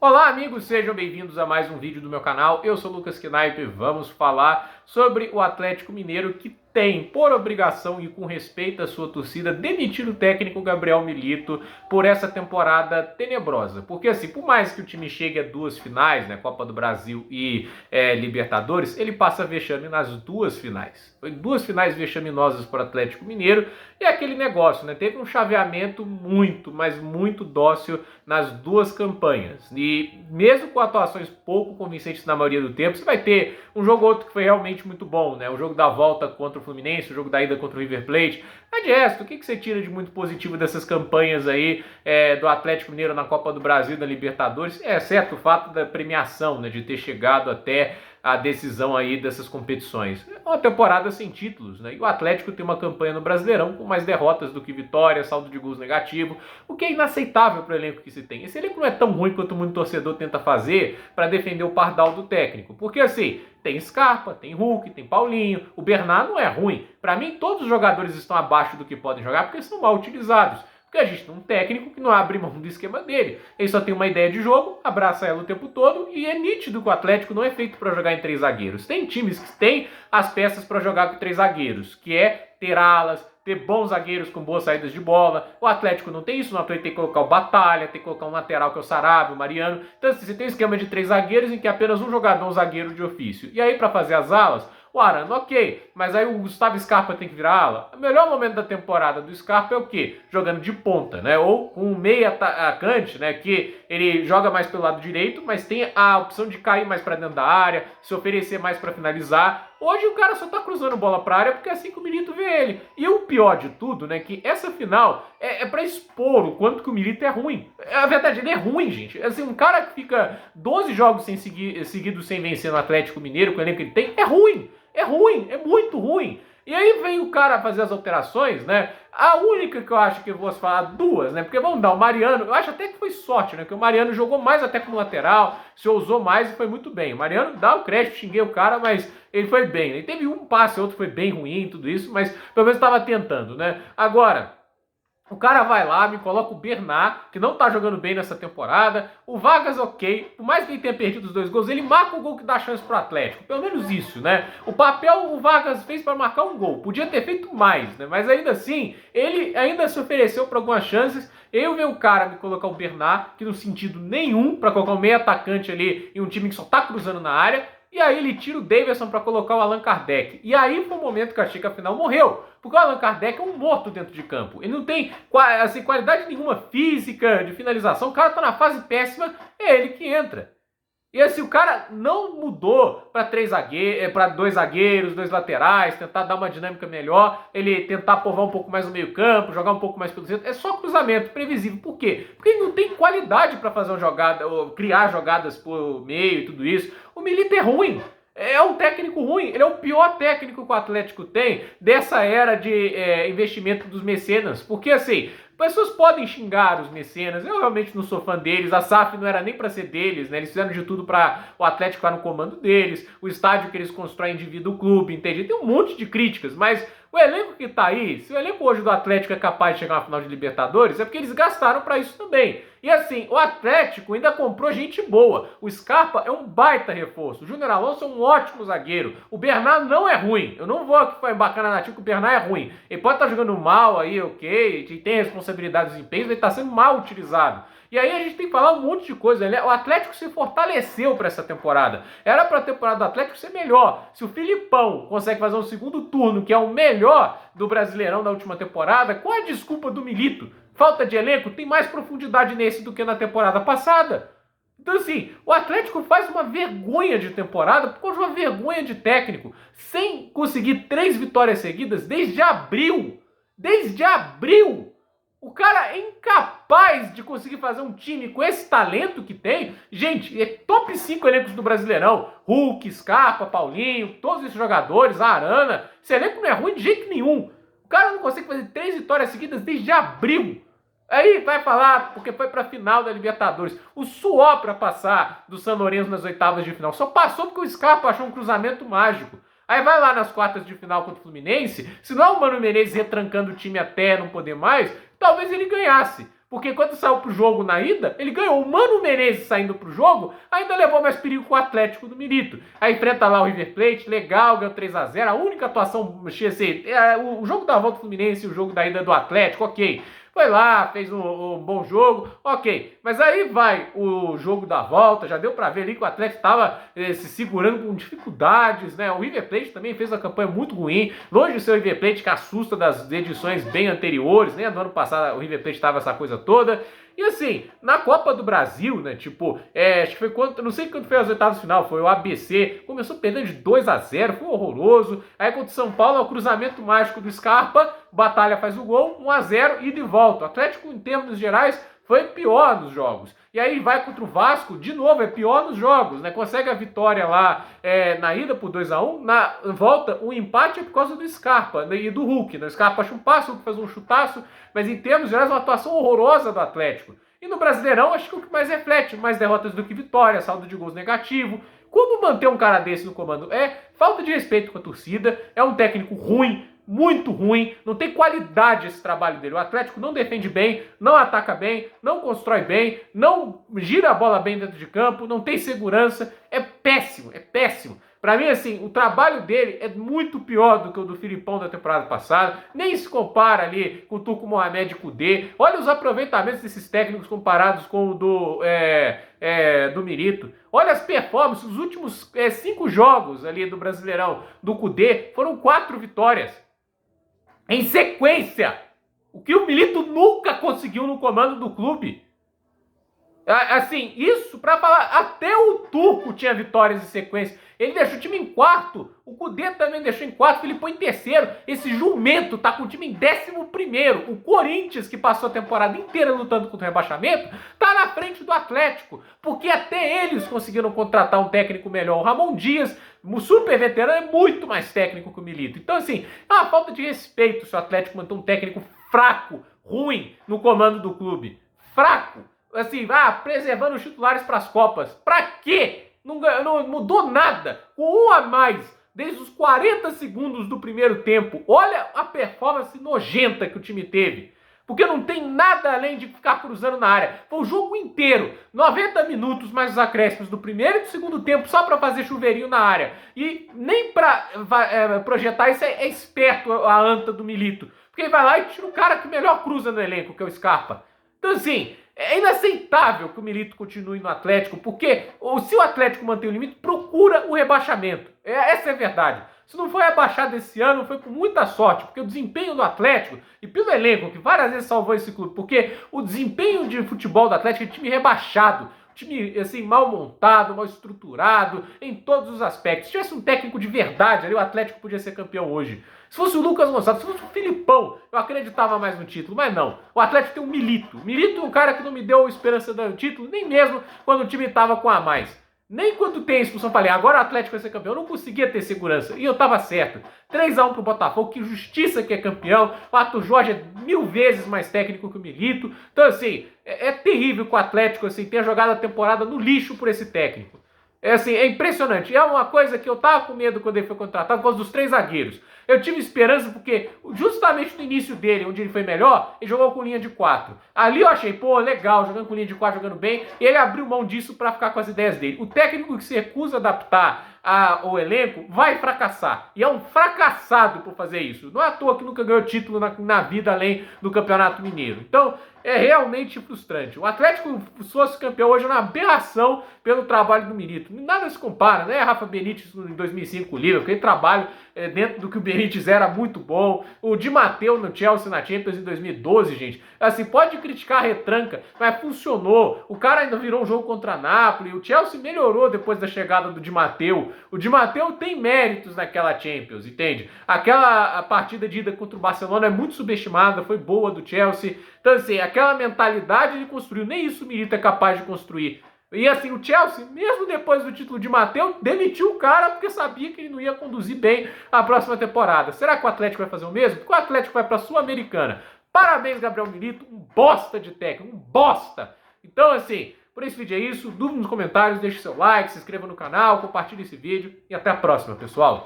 Olá amigos, sejam bem-vindos a mais um vídeo do meu canal. Eu sou o Lucas Knaip e vamos falar sobre o Atlético Mineiro que tem, por obrigação e com respeito à sua torcida, demitir o técnico Gabriel Milito por essa temporada tenebrosa. Porque assim, por mais que o time chegue a duas finais, né, Copa do Brasil e Libertadores, ele passa vexame nas duas finais. Foi duas finais vexaminosas para o Atlético Mineiro e aquele negócio, né, teve um chaveamento muito, mas muito dócil nas duas campanhas. E mesmo com atuações pouco convincentes na maioria do tempo, você vai ter um jogo ou outro que foi realmente muito bom, né? O jogo da volta contra o Fluminense, o jogo da ida contra o River Plate. Mas de resto, o que você tira de muito positivo dessas campanhas aí do Atlético Mineiro na Copa do Brasil e da Libertadores? Exceto o fato da premiação, né? De ter chegado até a decisão aí dessas competições. É uma temporada sem títulos, né? E o Atlético tem uma campanha no Brasileirão com mais derrotas do que vitórias, saldo de gols negativo, o que é inaceitável para o elenco que se tem. Esse elenco não é tão ruim quanto muito torcedor tenta fazer para defender o pardal do técnico. Porque assim, tem Scarpa, tem Hulk, tem Paulinho, o Bernard não é ruim. Para mim, todos os jogadores estão abaixo do que podem jogar porque são mal utilizados. Porque a gente tem um técnico que não abre mão do esquema dele. Ele só tem uma ideia de jogo, abraça ela o tempo todo e é nítido que o Atlético não é feito para jogar em três zagueiros. Tem times que têm as peças para jogar com três zagueiros, que é ter alas, ter bons zagueiros com boas saídas de bola. O Atlético não tem isso, no Atlético tem que colocar o Batalha, tem que colocar um lateral que é o Sarabia, o Mariano. Então assim, você tem um esquema de três zagueiros em que apenas um jogador é um zagueiro de ofício. E aí para fazer as alas, o Arana, ok, mas aí o Gustavo Scarpa tem que virar ala. O melhor momento da temporada do Scarpa é o quê? Jogando de ponta, né? Ou com um meia atacante, né? Que ele joga mais pelo lado direito, mas tem a opção de cair mais para dentro da área, se oferecer mais para finalizar. Hoje o cara só tá cruzando bola pra área porque é assim que o Milito vê ele. E o pior de tudo, né, que essa final é pra expor o quanto que o Milito é ruim. A verdade, ele é ruim, gente. Assim, um cara que fica 12 jogos seguidos sem vencer no Atlético Mineiro, com o elenco que ele tem, é ruim. É ruim, é muito ruim. E aí vem o cara fazer as alterações, né? A única que eu acho que eu vou falar, duas, né? Porque vamos dar, o Mariano, eu acho até que foi sorte, né? Porque o Mariano jogou mais até como lateral, se ousou mais e foi muito bem. O Mariano, dá o crédito, xinguei o cara, mas ele foi bem. Ele teve um passe, outro foi bem ruim, tudo isso, mas pelo menos estava tentando, né? Agora, o cara vai lá, me coloca o Bernard, que não tá jogando bem nessa temporada. O Vargas, ok. Por mais que ele tenha perdido os dois gols, ele marca o gol que dá chance pro Atlético. Pelo menos isso, né? O papel o Vargas fez para marcar um gol. Podia ter feito mais, né? Mas ainda assim, ele ainda se ofereceu para algumas chances. Eu ver o cara me colocar o Bernard, que no sentido nenhum, para colocar um meio atacante ali em um time que só tá cruzando na área. E aí ele tira o Davidson para colocar o Allan Kardec. E aí foi o momento que eu achei que a final morreu. Porque o Allan Kardec é um morto dentro de campo. Ele não tem assim, qualidade nenhuma física, de finalização. O cara tá na fase péssima, é ele que entra. E assim, o cara não mudou para dois zagueiros, dois laterais, tentar dar uma dinâmica melhor, ele tentar povoar um pouco mais no meio campo, jogar um pouco mais pelo centro. É só cruzamento, previsível. Por quê? Porque ele não tem qualidade para fazer uma jogada, ou criar jogadas por meio e tudo isso. O Milito é ruim. É um técnico ruim, ele é o pior técnico que o Atlético tem dessa era de investimento dos mecenas. Porque assim, pessoas podem xingar os mecenas, eu realmente não sou fã deles, a SAF não era nem para ser deles, né? Eles fizeram de tudo para o Atlético ficar no comando deles, o estádio que eles constroem divide o clube, entende? Tem um monte de críticas, mas o elenco que tá aí, se o elenco hoje do Atlético é capaz de chegar na final de Libertadores, é porque eles gastaram para isso também. E assim, o Atlético ainda comprou gente boa. O Scarpa é um baita reforço. O Júnior Alonso é um ótimo zagueiro. O Bernard não é ruim. Eu não vou aqui foi bacana nativo que o Bernard é ruim. Ele pode estar jogando mal aí, ok, tem responsabilidade dos desempenhos, ele está sendo mal utilizado. E aí a gente tem que falar um monte de coisa. O Atlético se fortaleceu para essa temporada. Era para a temporada do Atlético ser melhor. Se o Filipão consegue fazer um segundo turno, que é o melhor do Brasileirão da última temporada, qual é a desculpa do Milito? Falta de elenco? Tem mais profundidade nesse do que na temporada passada. Então assim, o Atlético faz uma vergonha de temporada por causa de uma vergonha de técnico, sem conseguir 3 vitórias seguidas desde abril. Desde abril! O cara é incapaz de conseguir fazer um time com esse talento que tem. Gente, é top 5 elencos do Brasileirão. Hulk, Scarpa, Paulinho, todos esses jogadores, a Arana. Esse elenco não é ruim de jeito nenhum. O cara não consegue fazer 3 vitórias seguidas desde abril. Aí vai falar porque foi pra final da Libertadores. O suor pra passar do São Lourenço nas oitavas de final só passou porque o Scarpa achou um cruzamento mágico. Aí vai lá nas quartas de final contra o Fluminense, se não é o Mano Menezes retrancando o time até não poder mais, talvez ele ganhasse. Porque quando saiu pro jogo na ida, ele ganhou. O Mano Menezes saindo pro jogo, ainda levou mais perigo com o Atlético do Milito. Aí enfrenta lá o River Plate, legal, ganhou 3-0. A única atuação, assim, o jogo da volta do Fluminense e o jogo da ida do Atlético, ok. Foi lá, fez um bom jogo, ok. Mas aí vai o jogo da volta, já deu pra ver ali que o Atlético estava se segurando com dificuldades, né? O River Plate também fez uma campanha muito ruim, longe de ser o River Plate que assusta das edições bem anteriores, né? Do ano passado o River Plate estava essa coisa toda. E assim, na Copa do Brasil, né, tipo, acho que foi quando, não sei quando foi as oitavas de final, foi o ABC, começou perdendo de 2-0, foi horroroso. Aí contra o São Paulo, é o cruzamento mágico do Scarpa, Batalha faz o gol, 1-0 e de volta. O Atlético, em termos gerais, foi pior nos jogos. E aí vai contra o Vasco, de novo, é pior nos jogos, né? Consegue a vitória lá na ida por 2-1, na volta o empate é por causa do Scarpa, né, e do Hulk. Né? O Scarpa acha um passo, o Hulk faz um chutaço, mas em termos gerais uma atuação horrorosa do Atlético. E no Brasileirão, acho que o que mais reflete, mais derrotas do que vitória, saldo de gols negativo. Como manter um cara desse no comando? É falta de respeito com a torcida, é um técnico ruim, muito ruim, não tem qualidade esse trabalho dele. O Atlético não defende bem, não ataca bem, não constrói bem, não gira a bola bem dentro de campo, não tem segurança, é péssimo, é péssimo. Pra mim, assim, o trabalho dele é muito pior do que o do Filipão da temporada passada, nem se compara ali com o Turco Mohamed e Kudê. Olha os aproveitamentos desses técnicos comparados com o do Milito. Olha as performances, os últimos 5 jogos ali do Brasileirão do Kudê foram 4 vitórias. Em sequência, o que o Milito nunca conseguiu no comando do clube. Assim, isso pra falar, até o Turco tinha vitórias em sequência. Ele deixou o time em quarto, o Kudê também deixou em quarto, o Filipão em terceiro. Esse jumento tá com o time em 11º. O Corinthians, que passou a temporada inteira lutando contra o rebaixamento, tá na frente do Atlético, porque até eles conseguiram contratar um técnico melhor. O Ramon Dias, o super veterano, é muito mais técnico que o Milito. Então, assim, é uma falta de respeito se o Atlético manter um técnico fraco, ruim, no comando do clube. Fraco. Assim, preservando os titulares para as Copas. Pra quê? Não mudou nada. Com 1 a mais, desde os 40 segundos do primeiro tempo. Olha a performance nojenta que o time teve. Porque não tem nada além de ficar cruzando na área. Foi o jogo inteiro, 90 minutos mais os acréscimos do primeiro e do segundo tempo, só para fazer chuveirinho na área. E nem para projetar isso é esperto a anta do Milito. Porque ele vai lá e tira o cara que melhor cruza no elenco, que é o Scarpa. Então, assim, é inaceitável que o Milito continue no Atlético, porque se o Atlético manter o limite, procura o rebaixamento. Essa é a verdade. Se não foi rebaixado esse ano, foi com muita sorte, porque o desempenho do Atlético, e pelo elenco, que várias vezes salvou esse clube, porque o desempenho de futebol do Atlético é time rebaixado, time assim, mal montado, mal estruturado, em todos os aspectos. Se tivesse um técnico de verdade ali, o Atlético podia ser campeão hoje. Se fosse o Lucas Gonçalves, se fosse o Filipão, eu acreditava mais no título, mas não. O Atlético tem um Milito. O Milito é um cara que não me deu esperança do título, nem mesmo quando o time estava com a mais. Nem quando tem a expulsão, falei, agora o Atlético vai ser campeão. Eu não conseguia ter segurança. E eu tava certo. 3-1 pro Botafogo, que justiça que é campeão. O Arthur Jorge é 1000 vezes mais técnico que o Milito. Então, assim, é terrível que o Atlético assim, tenha jogado a temporada no lixo por esse técnico. É impressionante. É uma coisa que eu tava com medo quando ele foi contratado, por causa dos 3 zagueiros. Eu tive esperança porque justamente no início dele, onde ele foi melhor, ele jogou com linha de 4. Ali eu achei, legal, jogando com linha de 4, jogando bem. E ele abriu mão disso para ficar com as ideias dele. O técnico que se recusa a adaptar o elenco vai fracassar. E é um fracassado por fazer isso. Não é à toa que nunca ganhou título na vida além do Campeonato Mineiro. Então, é realmente frustrante. O Atlético, se fosse campeão hoje, é uma aberração pelo trabalho do Milito. Nada se compara, né? Rafa Benítez em 2005 com o Liverpool, aquele trabalho dentro do que o Benítez era muito bom. O Di Matteo no Chelsea na Champions em 2012, gente. Assim, pode criticar a retranca, mas funcionou. O cara ainda virou um jogo contra a Napoli. O Chelsea melhorou depois da chegada do Di Matteo. O Di Matteo tem méritos naquela Champions, entende? A partida de ida contra o Barcelona é muito subestimada, foi boa do Chelsea. Então, assim, aquela mentalidade ele construiu. Nem isso o Milito é capaz de construir. E assim, o Chelsea, mesmo depois do título de Matteo, demitiu o cara porque sabia que ele não ia conduzir bem a próxima temporada. Será que o Atlético vai fazer o mesmo? Porque o Atlético vai para a Sul-Americana. Parabéns, Gabriel Milito, um bosta de técnico, um bosta. Então, assim, por esse vídeo é isso. Dúvida nos comentários, deixe seu like, se inscreva no canal, compartilhe esse vídeo e até a próxima, pessoal.